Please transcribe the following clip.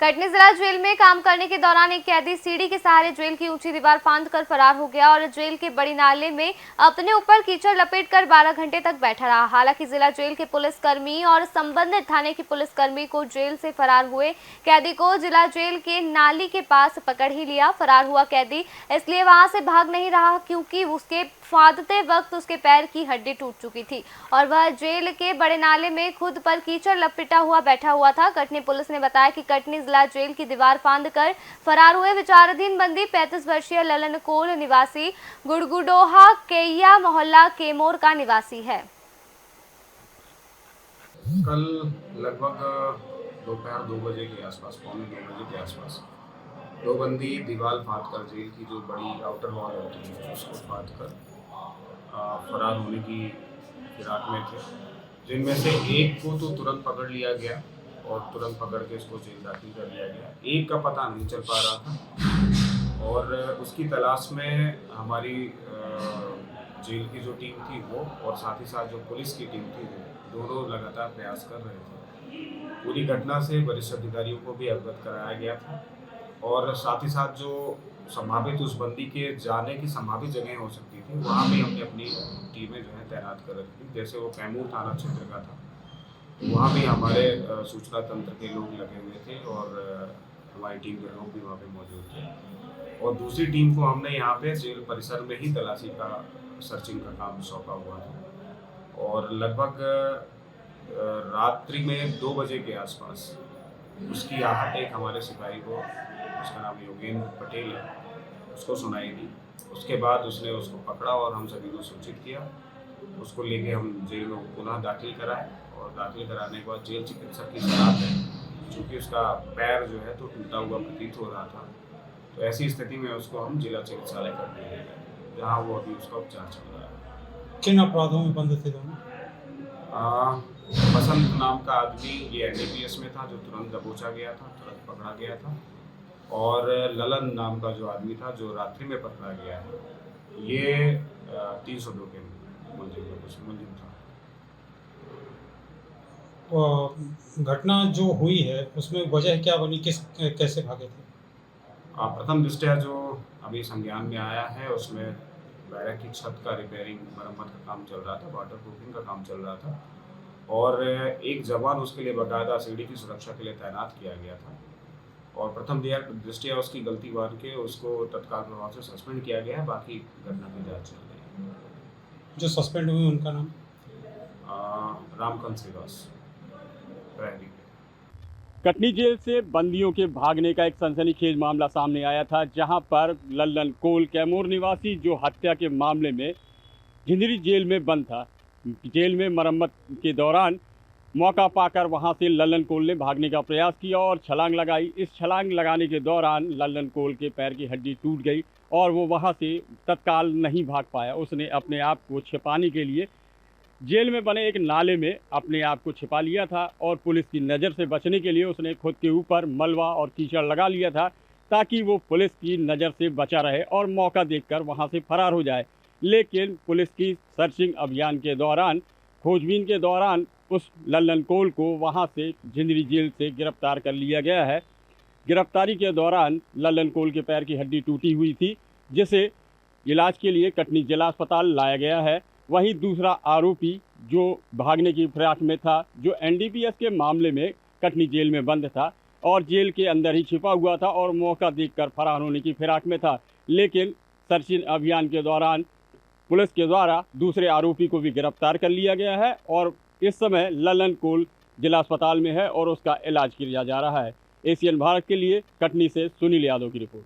कटनी जिला जेल में काम करने के दौरान एक कैदी सीढ़ी के सहारे जेल की ऊंची दीवार फांद कर फरार हो गया और जेल के बड़ी नाले में अपने ऊपर कीचड़ लपेटकर 12 घंटे तक बैठा रहा। हालांकि जिला जेल के पुलिसकर्मी और संबंधित थाने के पुलिसकर्मी को जेल से फरार हुए कैदी को जिला जेल के नाली के पास पकड़ ही लिया। फरार हुआ कैदी इसलिए वहां से भाग नहीं रहा क्योंकि उसके फांदते वक्त उसके पैर की हड्डी टूट चुकी थी और वह जेल के बड़े नाले में खुद पर कीचड़ लपेटा हुआ बैठा हुआ था। कटनी पुलिस ने बताया कि कटनी जिला जेल की दीवार फांद कर फरार हुए विचाराधीन बंदी 35 वर्षीय ललन कोल निवासी गुड़गुडोहा केया मोहल्ला केमोर का निवासी है। कल लगभग दोपहर 2 बजे के आसपास, पौने 2 बजे के आसपास दो बंदी दीवार फांद कर जेल की जो बड़ी आउटर वॉल होती है उसको फांद कर फरार होने की फिराक में थे, जिनमें से एक को तो तुरंत पकड़ लिया गया और तुरंत पकड़ के इसको जेल दाखिल कर लिया गया। एक का पता नहीं चल पा रहा था और उसकी तलाश में हमारी जेल की जो टीम थी वो और साथ ही साथ जो पुलिस की टीम थी वो दोनों लगातार प्रयास कर रहे थे। पूरी घटना से वरिष्ठ अधिकारियों को भी अवगत कराया गया था और साथ ही साथ जो संभावित उस बंदी के जाने की संभावित जगह हो सकती थी वहाँ भी हमने अपनी टीमें जो है तैनात कर रखी थी। जैसे वो कैमूर थाना क्षेत्र का था, वहाँ भी हमारे सूचना तंत्र के लोग लगे हुए थे और हमारी टीम के लोग भी वहाँ पे मौजूद थे और दूसरी टीम को हमने यहाँ पे जेल परिसर में ही तलाशी का सर्चिंग का काम सौंपा हुआ था और लगभग रात्रि में 2 बजे के आसपास उसकी आहट एक हमारे सिपाही को, उसका नाम योगेंद्र पटेल है, उसको सुनाई दी। उसके बाद उसने उसको पकड़ा और हम सभी को सूचित किया। उसको लेके हम जेल में पुनः दाखिल कराए और दाखिल कराने के बाद जेल चिकित्सक की सलाह है, चूँकि उसका पैर जो है तो टूटा हुआ प्रतीत हो रहा था, तो ऐसी स्थिति में उसको हम जिला चिकित्सालय कर दिए गए, जहाँ वो अभी उसका उपचार चल रहा है। किन अपराधों में बंद थे दोनों? बसंत नाम का आदमी ये NDPS में था जो तुरंत दबोचा गया था, तुरंत पकड़ा गया था और ललन नाम का जो आदमी था जो रात्रि में पकड़ा गया है, ये 302 के मुलजिम था। घटना जो हुई है उसमें वजह क्या बनी, कैसे भागे थे? प्रथम दृष्टया जो अभी संज्ञान में आया है उसमें बैरक की छत का रिपेयरिंग मरम्मत का काम चल रहा था, वाटर प्रूफिंग का काम चल रहा था और एक जवान उसके लिए बाकायदा सीढ़ी की सुरक्षा के लिए तैनात किया गया था और प्रथम दृष्टया उसकी गलती मान के उसको तत्काल प्रभाव से सस्पेंड किया गया है। बाकी घटना की जांच चल रही है। जो सस्पेंड हुए उनका नाम? रामकांत श्रीवास, प्रहरी। कटनी जेल से बंदियों के भागने का एक सनसनीखेज मामला सामने आया था, जहां पर ललन कोल कैमूर निवासी जो हत्या के मामले में झिंझरी जेल में बंद था, जेल में मरम्मत के दौरान मौका पाकर वहां से ललन कोल ने भागने का प्रयास किया और छलांग लगाई। इस छलांग लगाने के दौरान ललन कोल के पैर की हड्डी टूट गई और वो वहां से तत्काल नहीं भाग पाया। उसने अपने आप को छिपाने के लिए जेल में बने एक नाले में अपने आप को छिपा लिया था और पुलिस की नज़र से बचने के लिए उसने खुद के ऊपर मलबा और कीचड़ लगा लिया था ताकि वो पुलिस की नज़र से बचा रहे और मौका देखकर वहां से फरार हो जाए। लेकिन पुलिस की सर्चिंग अभियान के दौरान, खोजबीन के दौरान उस ललन कोल को वहां से झिंझरी जेल से गिरफ्तार कर लिया गया है। गिरफ्तारी के दौरान ललन कोल के पैर की हड्डी टूटी हुई थी, जिसे इलाज के लिए कटनी जिला अस्पताल लाया गया है। वहीं दूसरा आरोपी जो भागने की फिराक में था, जो NDPS के मामले में कटनी जेल में बंद था और जेल के अंदर ही छिपा हुआ था और मौका देखकर फरार होने की फिराक में था, लेकिन सर्चिंग अभियान के दौरान पुलिस के द्वारा दूसरे आरोपी को भी गिरफ्तार कर लिया गया है और इस समय ललन कोल जिला अस्पताल में है और उसका इलाज किया जा रहा है। एशियन भारत के लिए कटनी से सुनील यादव की रिपोर्ट।